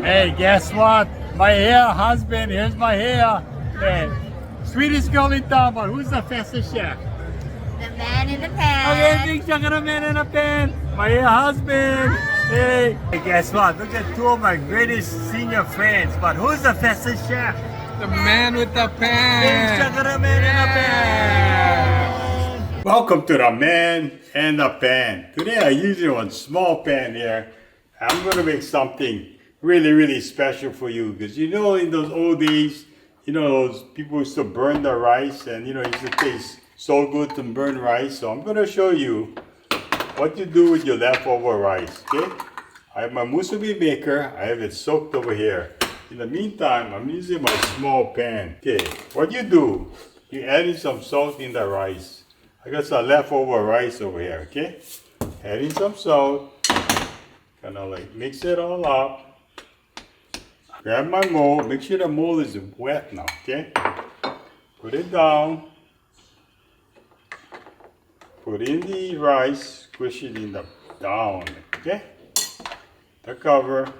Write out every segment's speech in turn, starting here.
Hey, guess what? My hair husband, here's my hair. Hey, sweetest girl in town, but who's the fastest chef? The man in the Okay, pan. big chunk of the man in the pan. My hair husband. Hey, guess what? Look at two of my greatest senior friends, but who's the fastest chef? The man with the Big pan. chunk of the man in the pan. Welcome to the man and the pan. Today I use one small pan here. I'm gonna make something really special for you, because you know in those old days, you know those people used to burn the rice, and you know it used to taste so good to burn rice. So I'm gonna show you what you do with your leftover rice. Okay, I have my musubi maker. I have it soaked over here. In the meantime, I'm using my small pan. Okay, what you do, you add in some salt in the rice. I got some leftover rice over here. Okay, add in some salt, kind of like mix it all up. Grab my mold, make sure the mold is wet now, okay? Put it down. Put in the rice, squish it in the down, okay? The cover.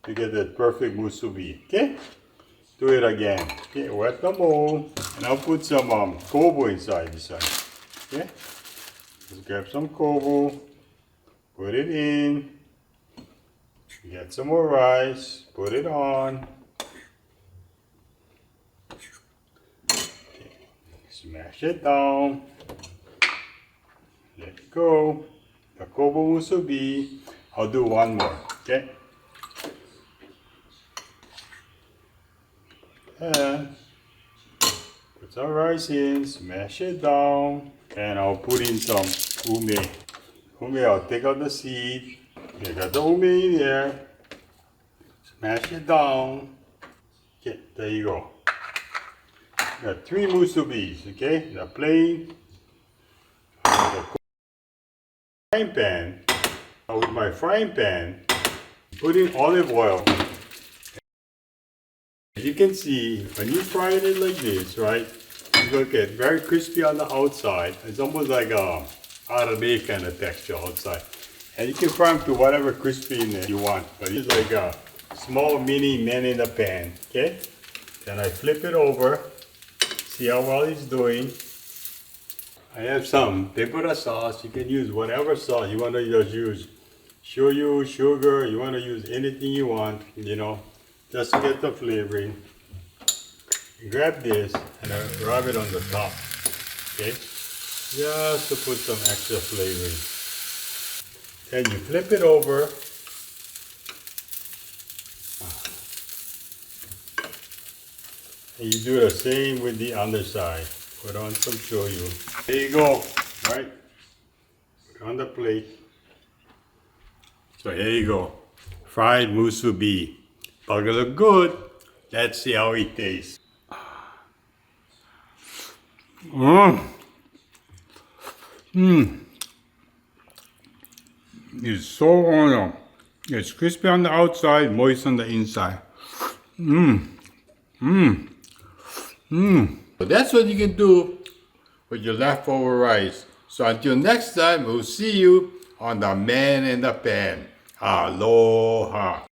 To get that perfect musubi, okay? Do it again. Okay, wet the mold, and I'll put some kobo inside this side, okay? Just grab some kobo, put it in. Get some more rice, put it on. Okay. Smash it down. Let it go. The kobo musubi. I'll do one more, okay? And put some rice in, smash it down, and I'll put in some ume. Ume, I'll take out the seed. Okay, got the ume in there. Smash it down. Okay, there you go. Got 3 musubis, okay? The plain, the frying pan. With my frying pan, put in olive oil. As you can see, when you fry it like this, right? It's going to get very crispy on the outside. It's almost like a Arabic kind of texture outside. And you can fry them to whatever crispiness you want. But it's like a small mini man in the pan, okay? Then I flip it over. See how well it's doing. I have some tempura sauce. You can use whatever sauce. You want to just use shoyu, sugar. You want to use anything you want, you know, just to get the flavoring. Grab this and I rub it on the top, okay? Just to put some extra flavoring. Then you flip it over. And you do the same with the underside. Put on some shoyu. There you go, right? Put on the plate. So here you go. Fried musubi. Gonna look good. Let's see how it tastes. It's so awesome. It's crispy on the outside, moist on the inside. So that's what you can do with your leftover rice. So until next time, we'll see you on the man in the pan. Aloha.